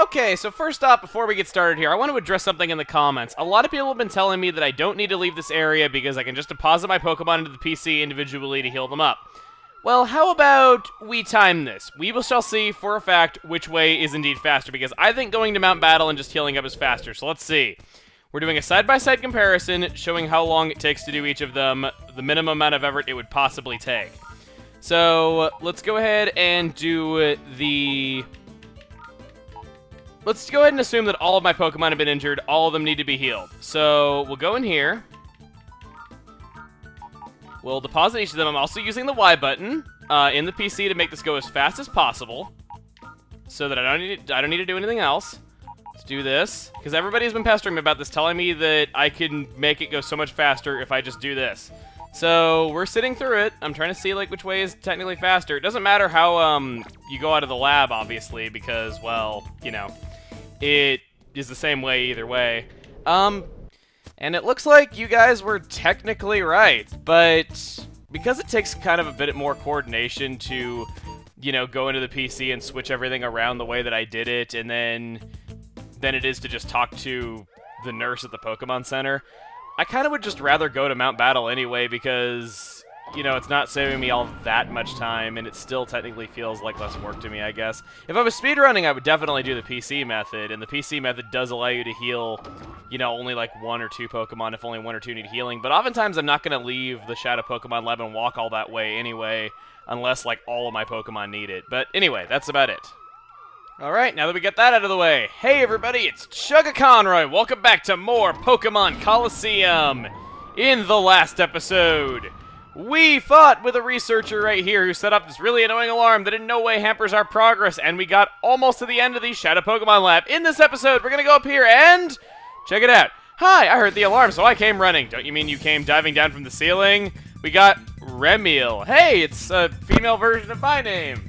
Okay, so first off, before we get started here, I want to address something in the comments. A lot of people have been telling me that I don't need to leave this area because I can just deposit my Pokemon into the PC individually to heal them up. Well, how about we time this? We shall see for a fact which way is indeed faster, because I think going to Mount Battle and just healing up is faster, so let's see. We're doing a side-by-side comparison showing how long it takes to do each of them, the minimum amount of effort it would possibly take. So, let's go ahead and do the... Let's go ahead and assume that all of my Pokemon have been injured. All of them need to be healed. So, we'll go in here. We'll deposit each of them. I'm also using the Y button in the PC to make this go as fast as possible, so that I don't need to do anything else. Let's do this, because everybody's been pestering me about this, telling me that I can make it go so much faster if I just do this. So we're sitting through it. I'm trying to see like which way is technically faster. It doesn't matter how you go out of the lab, obviously, because, well, you know, it is the same way either way. And it looks like you guys were technically right, but because it takes kind of a bit more coordination to, you know, go into the PC and switch everything around the way that I did it, and then than it is to just talk to the nurse at the Pokemon Center, I kind of would just rather go to Mount Battle anyway, because, you know, it's not saving me all that much time, and it still technically feels like less work to me, I guess. If I was speedrunning, I would definitely do the PC method, and the PC method does allow you to heal, you know, only like 1 or 2 Pokemon if only 1 or 2 need healing, but oftentimes I'm not going to leave the Shadow Pokemon Lab and walk all that way anyway, unless, like, all of my Pokemon need it. But anyway, that's about it. Alright, now that we get that out of the way, hey everybody, it's Chugga Conroy! Welcome back to more Pokémon Colosseum! In the last episode, we fought with a researcher right here who set up this really annoying alarm that in no way hampers our progress, and we got almost to the end of the Shadow Pokemon Lab. In this episode, we're gonna go up here and... check it out. Hi, I heard the alarm, so I came running. Don't you mean you came diving down from the ceiling? We got Remiel. Hey, it's a female version of my name.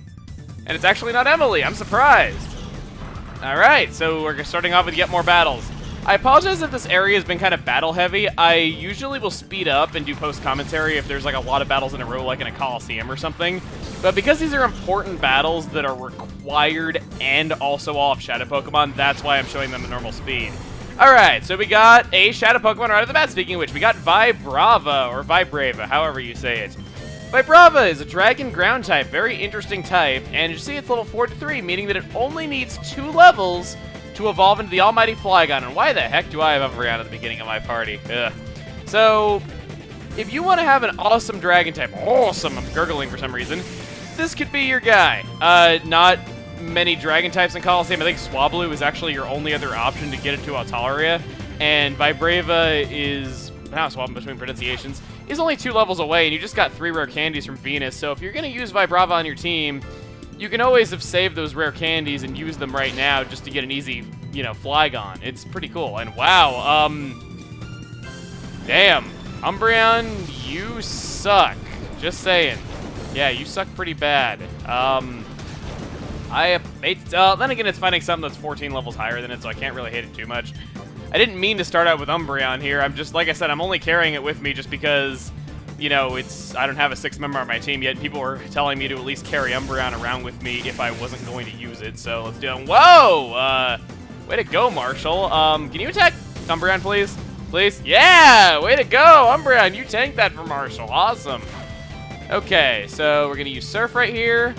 And it's actually not Emily. I'm surprised. Alright, so we're starting off with yet more battles. I apologize if this area has been kind of battle-heavy. I usually will speed up and do post-commentary if there's like a lot of battles in a row, like in a Colosseum or something. But because these are important battles that are required and also all of Shadow Pokemon, that's why I'm showing them at normal speed. Alright, so we got a Shadow Pokemon right off the bat, speaking of which. We got Vibrava, or Vibrava, however you say it. Vibrava is a Dragon Ground type, very interesting type, and you see it's level 43, meaning that it only needs 2 levels to evolve into the almighty Flygon. And why the heck do I have Umbreon at the beginning of my party? Ugh. So, if you want to have an awesome Dragon type, awesome, I'm gurgling for some reason, this could be your guy. Not many Dragon types in Colosseum. I think Swablu is actually your only other option to get into Altaria, and Vibrava is, now swapping between pronunciations, is only 2 levels away, and you just got 3 rare candies from Venus, so if you're going to use Vibrava on your team, you can always have saved those rare candies and use them right now just to get an easy, you know, Flygon. It's pretty cool, and wow, damn, Umbreon, you suck. Just saying. Yeah, you suck pretty bad. Then again, it's finding something that's 14 levels higher than it, so I can't really hate it too much. I didn't mean to start out with Umbreon here. I'm just, like I said, I'm only carrying it with me just because, you know, I don't have a 6th member on my team yet. People were telling me to at least carry Umbreon around with me if I wasn't going to use it, so let's do it. Whoa! Way to go, Marshall. Can you attack Umbreon, please? Please? Yeah! Way to go, Umbreon! You tanked that for Marshall. Awesome. Okay, so we're going to use Surf right here.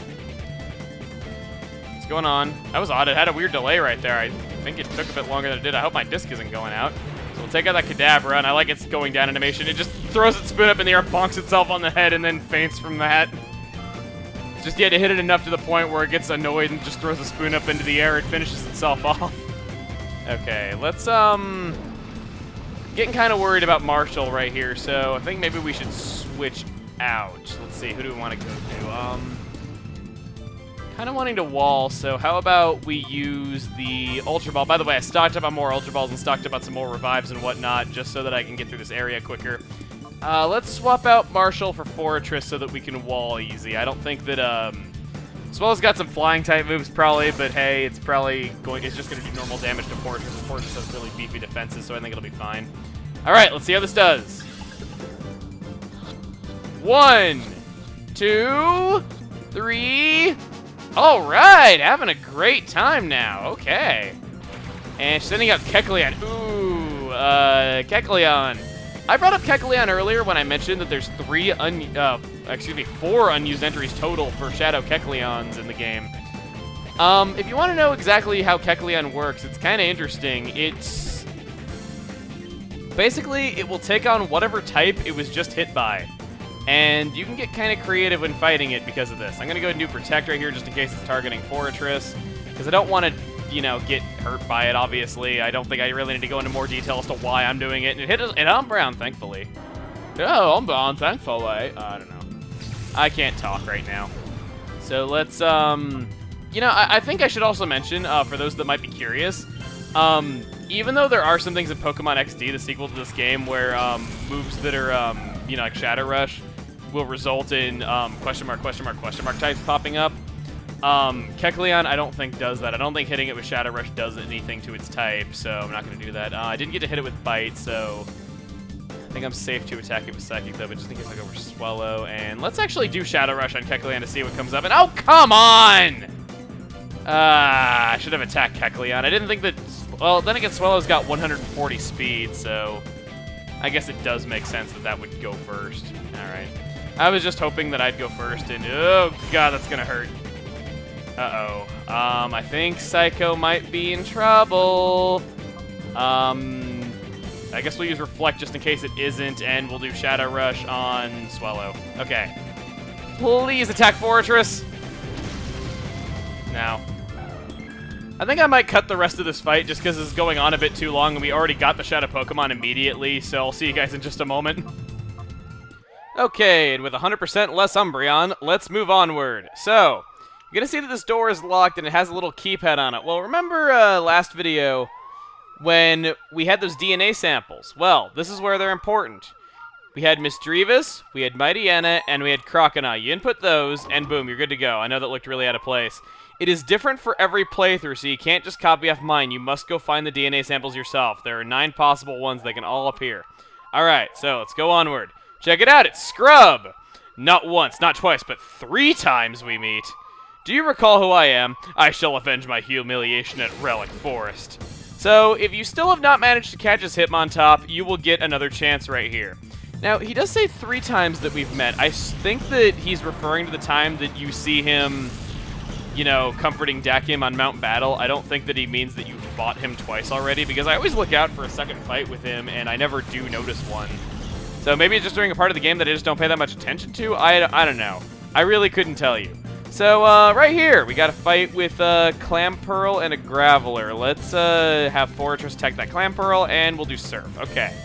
What's going on? That was odd. It had a weird delay right there. I think it took a bit longer than it did. I hope my disc isn't going out. So we'll take out that Kadabra, and I like its going down animation. It just throws its spoon up in the air, bonks itself on the head, and then faints from that. It's just you had to hit it enough to the point where it gets annoyed and just throws the spoon up into the air and finishes itself off. Okay, let's, getting kind of worried about Marshall right here, so I think maybe we should switch out. Let's see, who do we want to go to? Kind of wanting to wall, so how about we use the Ultra Ball? By the way, I stocked up on more Ultra Balls and stocked up on some more revives and whatnot, just so that I can get through this area quicker. Let's swap out Marshall for Fortress so that we can wall easy. I don't think that, Swellow's got some flying type moves probably, but hey, it's just going to do normal damage to Fortress, and Fortress has really beefy defenses, so I think it'll be fine. Alright, let's see how this does. 1, 2, 3, All right, having a great time now. Okay. And sending out Kecleon. Ooh, Kecleon. I brought up Kecleon earlier when I mentioned that there's 4 unused entries total for Shadow Kecleons in the game. If you want to know exactly how Kecleon works, it's kind of interesting. It's basically, it will take on whatever type it was just hit by. And you can get kind of creative when fighting it because of this. I'm going to go ahead and do Protect right here just in case it's targeting Fortress, because I don't want to, you know, get hurt by it, obviously. I don't think I really need to go into more detail as to why I'm doing it. And it hit us, and I'm brown, thankfully. Oh, I'm brown, thankfully. I don't know. I can't talk right now. So let's, you know, I think I should also mention, for those that might be curious, even though there are some things in Pokemon XD, the sequel to this game, where moves that are, you know, like Shadow Rush, will result in question mark types popping up. Kecleon, I don't think does that. I don't think hitting it with Shadow Rush does anything to its type, so I'm not going to do that. I didn't get to hit it with Bite, so I think I'm safe to attack it with Psychic, though, but just in case I go for Swallow. And let's actually do Shadow Rush on Kecleon to see what comes up. And oh, come on! I should have attacked Kecleon. I didn't think that... Well, then again, Swallow's got 140 speed, so I guess it does make sense that that would go first. Alright. I was just hoping that I'd go first, and oh god, that's gonna hurt. Uh-oh. I think Psycho might be in trouble. I guess we'll use Reflect just in case it isn't, and we'll do Shadow Rush on Swallow. Okay. Please attack Fortress! Now. I think I might cut the rest of this fight just because this is going on a bit too long, and we already got the Shadow Pokemon immediately, so I'll see you guys in just a moment. Okay, and with 100% less Umbreon, let's move onward. So, you're going to see that this door is locked and it has a little keypad on it. Well, remember last video when we had those DNA samples? Well, this is where they're important. We had Misdreavus, we had Mightyena, and we had Croconaw. You input those, and boom, you're good to go. I know that looked really out of place. It is different for every playthrough, so you can't just copy off mine. You must go find the DNA samples yourself. There are 9 possible ones. They can all appear. Alright, so let's go onward. Check it out, it's Scrub! Not once, not twice, but 3 times we meet. Do you recall who I am? I shall avenge my humiliation at Relic Forest. So, if you still have not managed to catch his Hitmontop, you will get another chance right here. Now, he does say 3 times that we've met. I think that he's referring to the time that you see him, you know, comforting Dakim on Mount Battle. I don't think that he means that you fought him twice already, because I always look out for a second fight with him, and I never do notice one. So maybe it's just during a part of the game that I just don't pay that much attention to? I don't know. I really couldn't tell you. So, right here, we got a fight with Clamperl and a Graveler. Let's have Fortress attack that Clamperl, and we'll do Surf. Okay.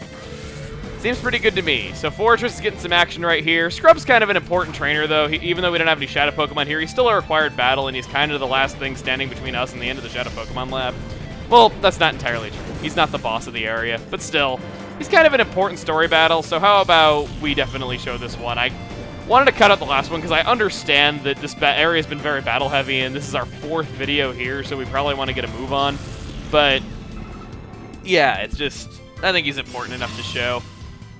Seems pretty good to me. So Fortress is getting some action right here. Scrub's kind of an important trainer, though. Even though we don't have any Shadow Pokemon here, he's still a required battle, and he's kind of the last thing standing between us and the end of the Shadow Pokemon Lab. Well, that's not entirely true. He's not the boss of the area, but still, he's kind of an important story battle, so how about we definitely show this one? I wanted to cut out the last one because I understand that this area has been very battle-heavy, and this is our 4th video here, so we probably want to get a move on. But, yeah, it's just, I think he's important enough to show.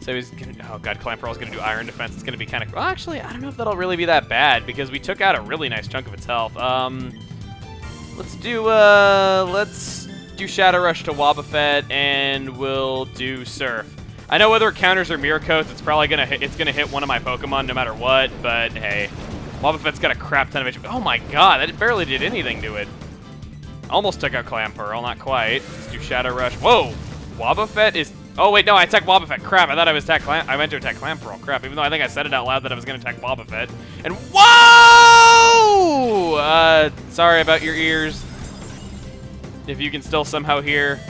So he's gonna, oh god, Clamperl's gonna do Iron Defense. It's gonna be kind of, well, actually, I don't know if that'll really be that bad because we took out a really nice chunk of its health. Let's do Shadow Rush to Wobbuffet, and we'll do Surf. I know whether it counters or Mirror Coats, it's probably gonna hit one of my Pokemon no matter what. But hey, Wobbuffet's got a crap ton of HP. Oh my god, that barely did anything to it. Almost took out Clamperl, not quite. Let's do Shadow Rush. Whoa, Wobbuffet is. Oh wait, no, I attacked Wobbuffet. Crap, I thought I meant to attack Clamperl. Crap, even though I think I said it out loud that I was gonna attack Wobbuffet. And whoa! Sorry about your ears. If you can still somehow hear.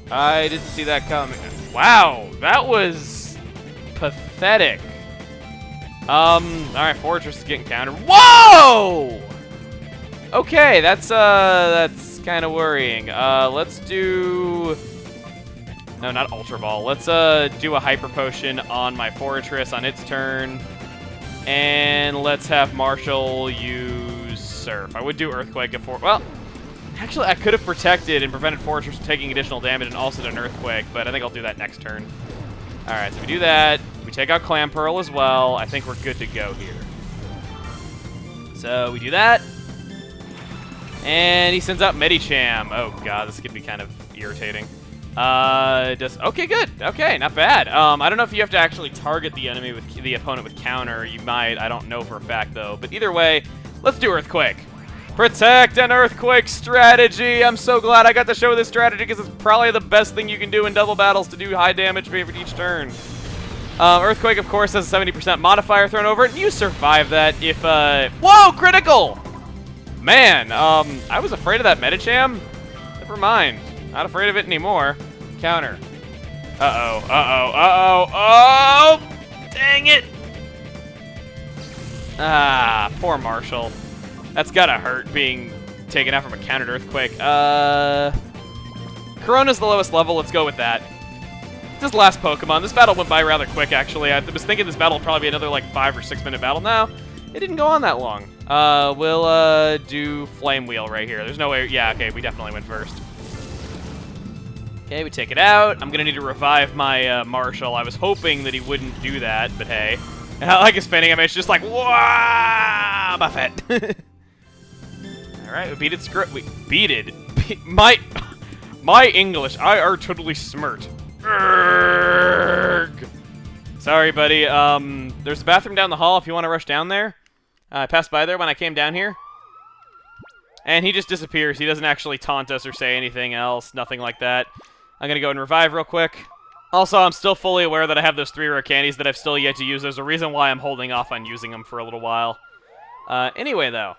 I didn't see that coming. Wow, that was pathetic. Alright, Fortress is getting countered. Whoa! Okay, that's kind of worrying. Let's do... No, not Ultra Ball. Let's do a Hyper Potion on my Fortress on its turn. And let's have Marshall use Surf. I would do Earthquake before... Well, actually, I could have protected and prevented Fortress from taking additional damage and also did an Earthquake, but I think I'll do that next turn. Alright, so we do that. We take out Clamperl as well. I think we're good to go here. So we do that. And he sends out Medicham. Oh god, this could be kind of irritating. Okay, good. Okay, not bad. I don't know if you have to actually target the enemy with the opponent with counter. You might. I don't know for a fact though. But either way, let's do Earthquake. Protect and Earthquake strategy. I'm so glad I got to show this strategy because it's probably the best thing you can do in double battles to do high damage for each turn. Earthquake, of course, has a 70% modifier thrown over it. You survive that if, Whoa, critical! Man, I was afraid of that Medicham. Never mind. Not afraid of it anymore. Counter. Uh-oh, uh-oh, uh-oh, oh! Dang it! Ah, poor Marshall. That's gotta hurt, being taken out from a countered Earthquake. Corona's the lowest level, let's go with that. This last Pokemon. This battle went by rather quick, actually. I was thinking this battle would probably be another, like, 5 or 6 minute battle. No, it didn't go on that long. We'll, do Flame Wheel right here. There's no way... Yeah, okay, we definitely went first. Okay, we take it out. I'm gonna need to revive my, Marshall. I was hoping that he wouldn't do that, but hey. And I like his spinning animation, just like, wah, Buffet. Alright, we beat it. We beated. My English, I are totally smirt. Urgh. Sorry, buddy. There's a bathroom down the hall if you want to rush down there. I passed by there when I came down here. And he just disappears. He doesn't actually taunt us or say anything else. Nothing like that. I'm going to go and revive real quick. Also, I'm still fully aware that I have those 3 rare candies that I've still yet to use. There's a reason why I'm holding off on using them for a little while. Anyway, though.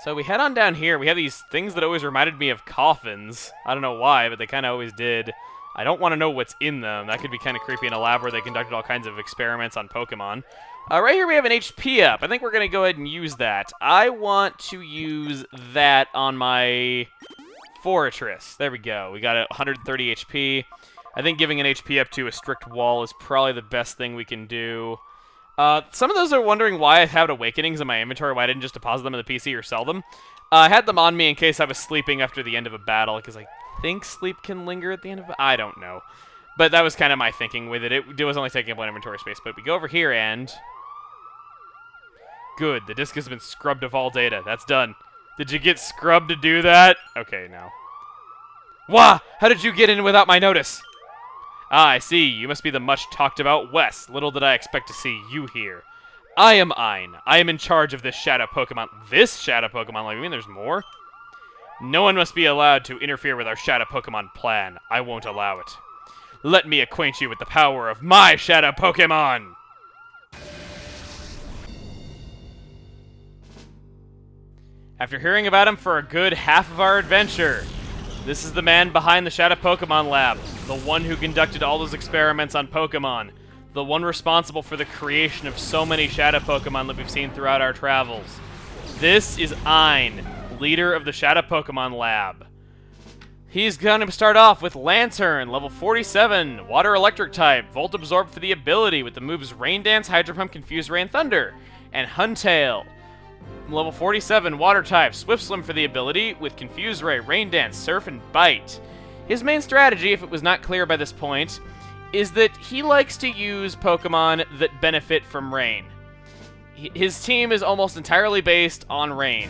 So we head on down here. We have these things that always reminded me of coffins. I don't know why, but they kind of always did. I don't want to know what's in them. That could be kind of creepy in a lab where they conducted all kinds of experiments on Pokemon. Right here we have an HP up. I think we're going to go ahead and use that. I want to use that on my Fortress. There we go. We got 130 HP. I think giving an HP up to a strict wall is probably the best thing we can do. Some of those are wondering why I have Awakenings in my inventory, why I didn't just deposit them in the PC or sell them. I had them on me in case I was sleeping after the end of a battle, because I think sleep can linger at the end of it. I don't know. But that was kind of my thinking with it. It was only taking up one inventory space. But we go over here and... Good. The disk has been scrubbed of all data. That's done. Did you get scrubbed to do that? Okay, no. Wah! How did you get in without my notice? Ah, I see. You must be the much-talked-about Wes. Little did I expect to see you here. I am Ein. I am in charge of this Shadow Pokemon. This Shadow Pokemon? Like, you mean there's more? No one must be allowed to interfere with our Shadow Pokemon plan. I won't allow it. Let me acquaint you with the power of my Shadow Pokemon! After hearing about him for a good half of our adventure, this is the man behind the Shadow Pokemon Lab, the one who conducted all those experiments on Pokemon, the one responsible for the creation of so many Shadow Pokemon that we've seen throughout our travels. This is Ein, leader of the Shadow Pokemon Lab. He's going to start off with Lantern, level 47, Water Electric type, Volt Absorb for the ability with the moves Rain Dance, Hydro Pump, Confuse Ray, and Thunder, and Huntail. Level 47, Water type, Swift Swim for the ability with Confuse Ray, Rain Dance, Surf, and Bite. His main strategy, if it was not clear by this point, is that he likes to use Pokemon that benefit from rain. His team is almost entirely based on rain.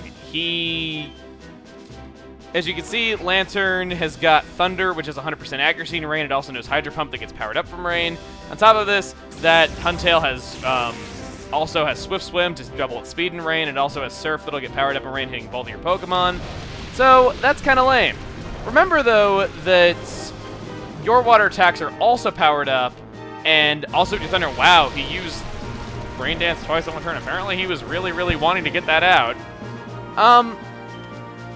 As you can see, Lantern has got Thunder, which is 100% accuracy in rain. It also knows Hydro Pump that gets powered up from rain. On top of this, that Huntail has also has Swift Swim to double its speed in rain. It also has Surf that'll get powered up in rain, hitting both of your Pokemon. So that's kind of lame. Remember, though, that your water attacks are also powered up, and also do Thunder. Wow, he used Rain Dance twice on one turn. Apparently, he was really, really wanting to get that out.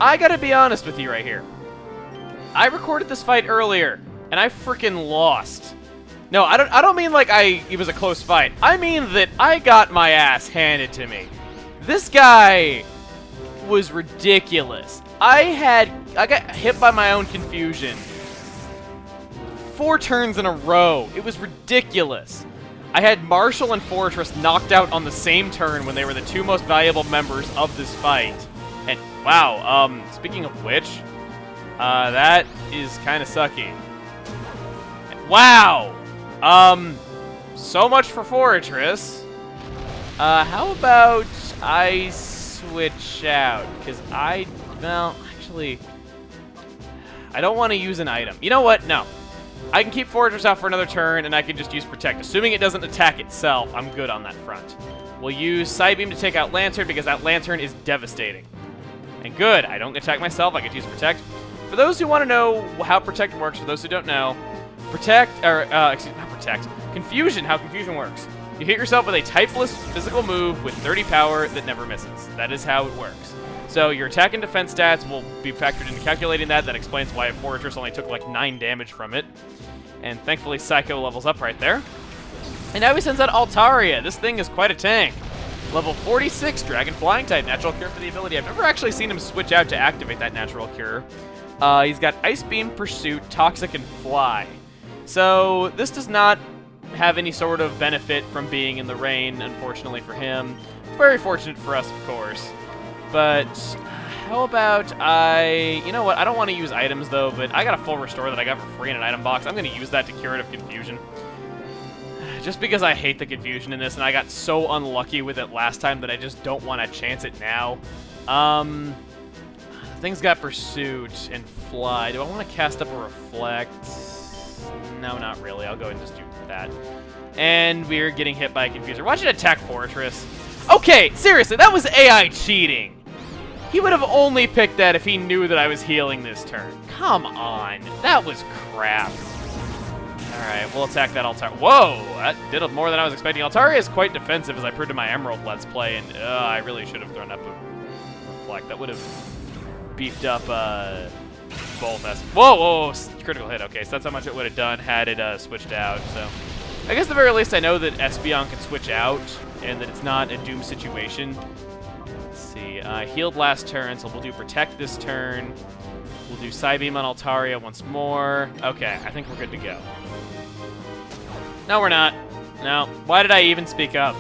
I gotta be honest with you right here. I recorded this fight earlier, and I freaking lost. No, I don't mean like it was a close fight. I mean that I got my ass handed to me. This guy was ridiculous. I got hit by my own confusion 4 turns in a row. It was ridiculous. I had Marshall and Fortress knocked out on the same turn when they were the 2 most valuable members of this fight. And wow, speaking of which, that is kind of sucky. Wow. So much for Fortress. How about I switch out, because well, actually, I don't want to use an item. You know what? No. I can keep Fortress out for another turn, and I can just use Protect. Assuming it doesn't attack itself, I'm good on that front. We'll use Psybeam to take out Lantern, because that Lantern is devastating. And good, I don't attack myself, I get to use Protect. For those who want to know how Protect works, for those who don't know, Confusion, how Confusion works. You hit yourself with a typeless physical move with 30 power that never misses. That is how it works. So your attack and defense stats will be factored into calculating that. That explains why Fortress only took like 9 damage from it. And thankfully Psycho levels up right there. And now he sends out Altaria. This thing is quite a tank. Level 46, Dragon Flying type, natural cure for the ability. I've never actually seen him switch out to activate that natural cure. He's got Ice Beam, Pursuit, Toxic, and Fly. So this does not have any sort of benefit from being in the rain, unfortunately for him. Very fortunate for us, of course. But how about you know what, I don't want to use items though, but I got a full restore that I got for free in an item box. I'm going to use that to cure it of confusion. Just because I hate the confusion in this, and I got so unlucky with it last time that I just don't want to chance it now. Things got Pursuit and Fly. Do I want to cast up a Reflect? No, not really. I'll go ahead and just do that. And we're getting hit by a Confuser. Watch it attack Fortress. Okay, seriously, that was AI cheating. He would have only picked that if he knew that I was healing this turn. Come on. That was crap. Alright, we'll attack that Altaria. Whoa! That did more than I was expecting. Altaria is quite defensive, as I proved in my Emerald Let's Play, and I really should have thrown up a Reflect. That would have beefed up both S. Whoa, whoa, whoa, critical hit. Okay, so that's how much it would have done had it switched out. So I guess at the very least I know that Espeon can switch out and that it's not a doom situation. Let's see. Healed last turn, so we'll do Protect this turn. We'll do Psybeam on Altaria once more. Okay, I think we're good to go. No, we're not. No. Why did I even speak up?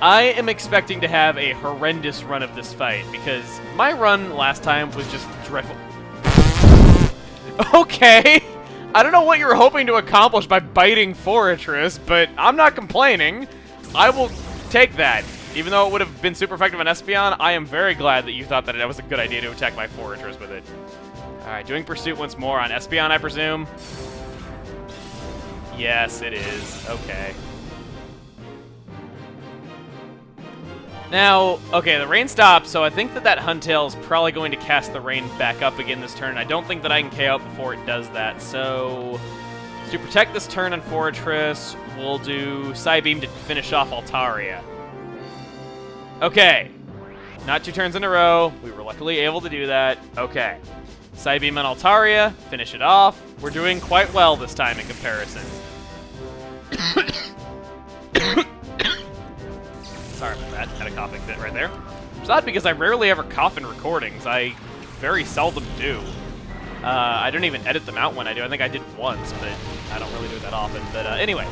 I am expecting to have a horrendous run of this fight, because my run last time was just dreadful. Okay! I don't know what you were hoping to accomplish by biting Fortress, but I'm not complaining. I will take that. Even though it would have been super effective on Espeon, I am very glad that you thought that it was a good idea to attack my Fortress with it. Alright, doing Pursuit once more on Espeon, I presume? Yes, it is. Okay. Now, okay, the rain stopped, so I think that Huntail is probably going to cast the rain back up again this turn. I don't think that I can KO it before it does that, so to protect this turn on Fortress, we'll do Psybeam to finish off Altaria. Okay, not 2 turns in a row. We were luckily able to do that. Okay, Psybeam on Altaria, finish it off. We're doing quite well this time in comparison. Sorry about that. Had a coughing fit right there. It's odd because I rarely ever cough in recordings. I very seldom do. I don't even edit them out when I do. I think I did once, but I don't really do it that often. But anyway,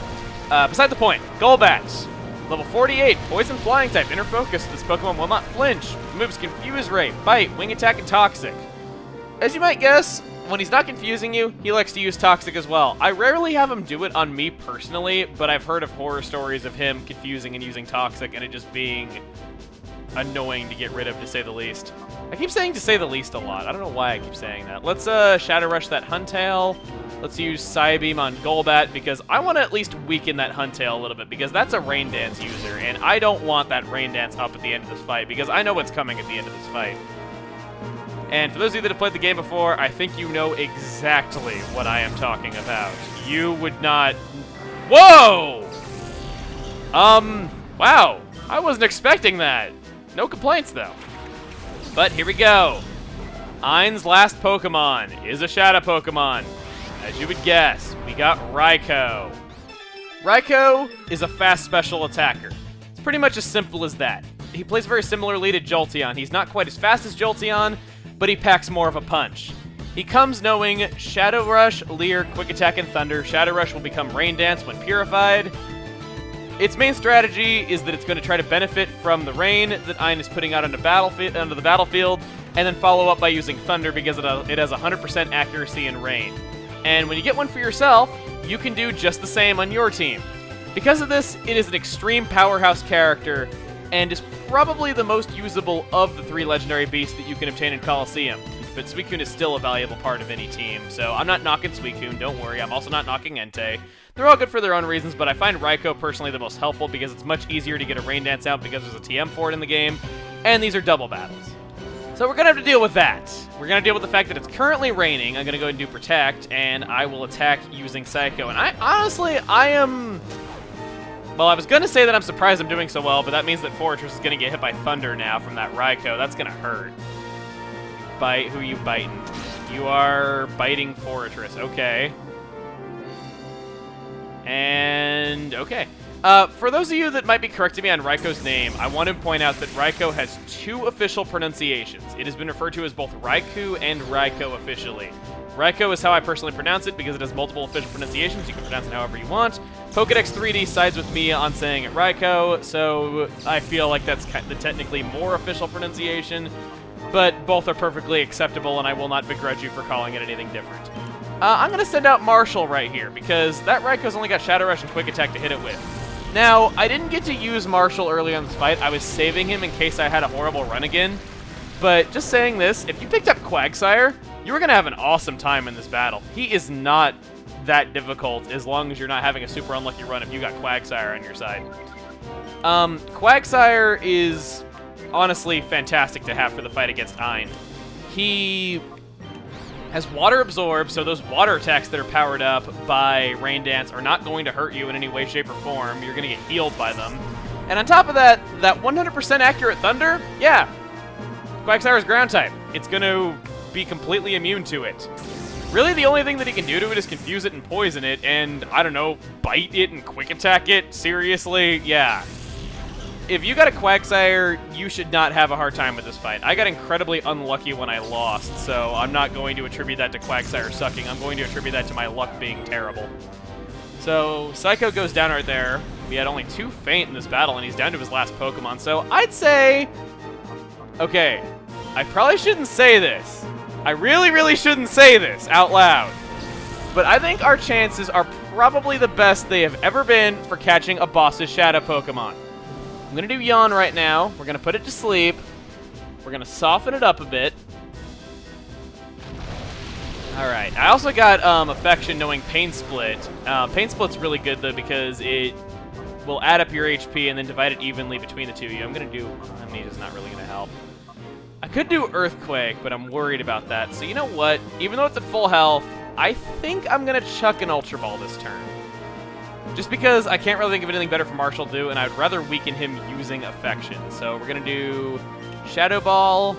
beside the point. Golbats. Level 48, Poison Flying type, Inner Focus. This Pokemon will not flinch. Moves Confuse Ray, Bite, Wing Attack, and Toxic. As you might guess, when he's not confusing you, he likes to use Toxic as well. I rarely have him do it on me personally, but I've heard of horror stories of him confusing and using Toxic and it just being annoying to get rid of, to say the least. I keep saying to say the least a lot. I don't know why I keep saying that. Let's Shadow Rush that Huntail. Let's use Psybeam on Golbat because I want to at least weaken that Huntail a little bit because that's a Rain Dance user, and I don't want that Rain Dance up at the end of this fight because I know what's coming at the end of this fight. And for those of you that have played the game before, I think you know exactly what I am talking about. You would not... Whoa! Wow. I wasn't expecting that. No complaints, though. But here we go. Ein's last Pokemon is a Shadow Pokemon. As you would guess, we got Raikou. Raikou is a fast special attacker. It's pretty much as simple as that. He plays very similarly to Jolteon. He's not quite as fast as Jolteon, but he packs more of a punch. He comes knowing Shadow Rush, Leer, Quick Attack, and Thunder. Shadow Rush will become Rain Dance when purified. Its main strategy is that it's going to try to benefit from the rain that Ein is putting out onto the battlefield, and then follow up by using Thunder because it has 100% accuracy in rain. And when you get one for yourself, you can do just the same on your team. Because of this, it is an extreme powerhouse character, and is probably the most usable of the 3 legendary beasts that you can obtain in Colosseum. But Suicune is still a valuable part of any team, so I'm not knocking Suicune, don't worry. I'm also not knocking Entei. They're all good for their own reasons, but I find Raikou personally the most helpful because it's much easier to get a Rain Dance out because there's a TM for it in the game, and these are double battles. So we're going to have to deal with that. We're going to deal with the fact that it's currently raining. I'm going to go ahead and do Protect, and I will attack using Psycho. And I am... Well, I was going to say that I'm surprised I'm doing so well, but that means that Fortress is going to get hit by Thunder now from that Raikou. That's going to hurt. Bite, who you biting? You are biting Fortress. Okay. And, okay. For those of you that might be correcting me on Raikou's name, I want to point out that Raikou has 2 official pronunciations. It has been referred to as both Raikou and Raikou officially. Raikou is how I personally pronounce it because it has multiple official pronunciations. You can pronounce it however you want. Pokédex 3D sides with me on saying it Raikou, so I feel like that's kind of the technically more official pronunciation, but both are perfectly acceptable, and I will not begrudge you for calling it anything different. I'm going to send out Marshall right here, because that Raikou's only got Shadow Rush and Quick Attack to hit it with. Now, I didn't get to use Marshall early on this fight. I was saving him in case I had a horrible run again. But just saying this, if you picked up Quagsire, you were going to have an awesome time in this battle. He is not that difficult as long as you're not having a super unlucky run if you got Quagsire on your side. Quagsire is honestly fantastic to have for the fight against Ein. He has Water Absorb, so those water attacks that are powered up by Rain Dance are not going to hurt you in any way, shape, or form. You're going to get healed by them. And on top of that, that 100% accurate Thunder, yeah, Quagsire is Ground type. It's going to be completely immune to it. Really, the only thing that he can do to it is confuse it and poison it, and, I don't know, bite it and Quick Attack it? Seriously? Yeah. If you got a Quagsire, you should not have a hard time with this fight. I got incredibly unlucky when I lost, so I'm not going to attribute that to Quagsire sucking. I'm going to attribute that to my luck being terrible. So, Psycho goes down right there. We had only 2 faint in this battle, and he's down to his last Pokemon. So, I'd say... Okay, I probably shouldn't say this. I really, really shouldn't say this out loud. But I think our chances are probably the best they have ever been for catching a boss's Shadow Pokemon. I'm going to do Yawn right now. We're going to put it to sleep. We're going to soften it up a bit. Alright, I also got Affection knowing Pain Split. Pain Split's really good, though, because it will add up your HP and then divide it evenly between the two of you. I'm going to do... Amnesia's not really going to help. I could do Earthquake, but I'm worried about that. So you know what? Even though it's at full health, I think I'm going to chuck an Ultra Ball this turn. Just because I can't really think of anything better for Marshall to do, and I'd rather weaken him using Affection. So we're going to do Shadow Ball.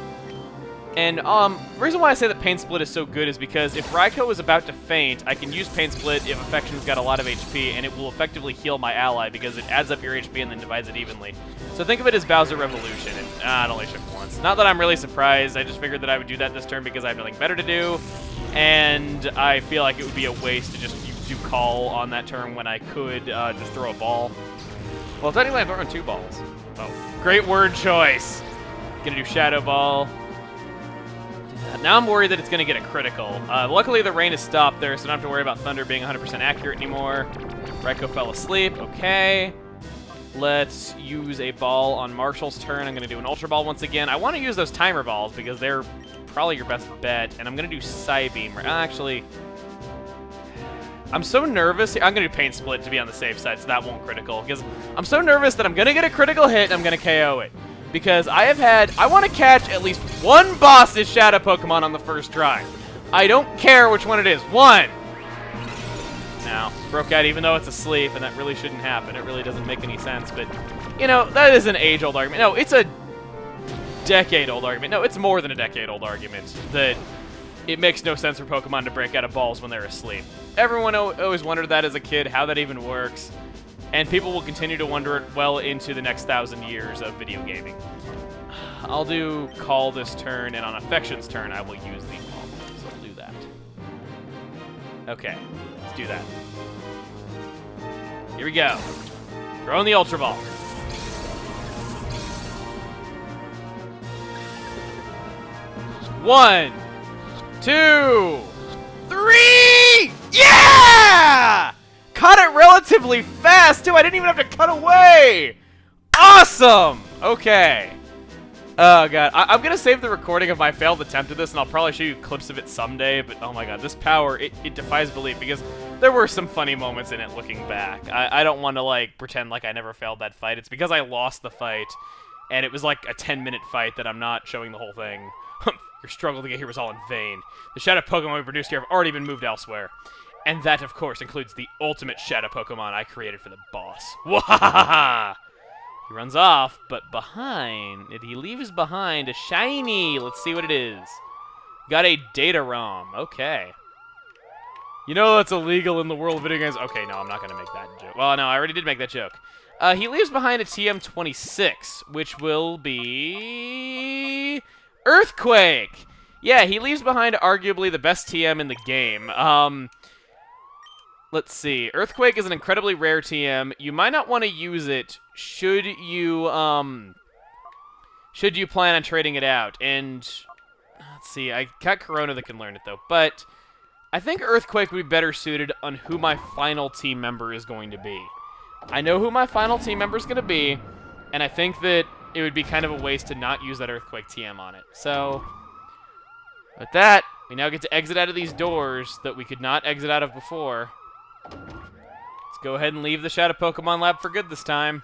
And the reason why I say that Pain Split is so good is because if Raikou is about to faint, I can use Pain Split if Affection's got a lot of HP, and it will effectively heal my ally because it adds up your HP and then divides it evenly. So think of it as Bowser Revolution. And, it only shook once. Not that I'm really surprised. I just figured that I would do that this turn because I have nothing better to do. And I feel like it would be a waste to just do Call on that turn when I could just throw a ball. Well, technically I'm throwing 2 balls. Oh, great word choice. Gonna do Shadow Ball. Now I'm worried that it's going to get a critical. Luckily, the rain has stopped there, so I don't have to worry about Thunder being 100% accurate anymore. Raikou fell asleep. Okay. Let's use a ball on Marshall's turn. I'm going to do an Ultra Ball once again. I want to use those Timer Balls because they're probably your best bet. And I'm going to do Psybeam. Actually, I'm so nervous. I'm going to do Pain Split to be on the safe side, so that won't critical. Because I'm so nervous that I'm going to get a critical hit and I'm going to KO it. Because I want to catch at least 1 boss's Shadow Pokemon on the first try. I don't care which one it is. 1! Now, broke out even though it's asleep, and that really shouldn't happen. It really doesn't make any sense, but, you know, that is an age-old argument. No, it's a decade-old argument. No, it's more than a decade-old argument that it makes no sense for Pokemon to break out of balls when they're asleep. Everyone always wondered that as a kid, how that even works. And people will continue to wonder it well into the next 1,000 years of video gaming. I'll do Call this turn, and on Affection's turn, I will use the Call. So I'll do that. Okay, let's do that. Here we go. Throwing the Ultra Ball. One, 2, 3! Yeah! Caught it relatively fast, too. I didn't even have to cut away. Awesome! Okay. Oh, God. I'm going to save the recording of my failed attempt at this, and I'll probably show you clips of it someday, but oh my God, this power, it defies belief, because there were some funny moments in it looking back. I don't want to, like, pretend like I never failed that fight. It's because I lost the fight, and it was like a 10-minute fight that I'm not showing the whole thing. Your struggle to get here was all in vain. The shadow Pokemon we produced here have already been moved elsewhere. And that, of course, includes the ultimate shadow Pokemon I created for the boss. Wahahaha! He runs off, but he leaves behind a shiny. Let's see what it is. Got a data ROM. Okay. You know that's illegal in the world of video games. Okay, no, I'm not going to make that joke. Well, no, I already did make that joke. He leaves behind a TM26, which will be... Earthquake! Yeah, he leaves behind arguably the best TM in the game. Let's see. Earthquake is an incredibly rare TM. You might not want to use it should you plan on trading it out. And let's see. I got Corona that can learn it though, but I think Earthquake would be better suited on who my final team member is going to be. I know who my final team member is going to be, and I think that it would be kind of a waste to not use that Earthquake TM on it. So with that, we now get to exit out of these doors that we could not exit out of before. Let's go ahead and leave the Shadow Pokemon Lab for good this time.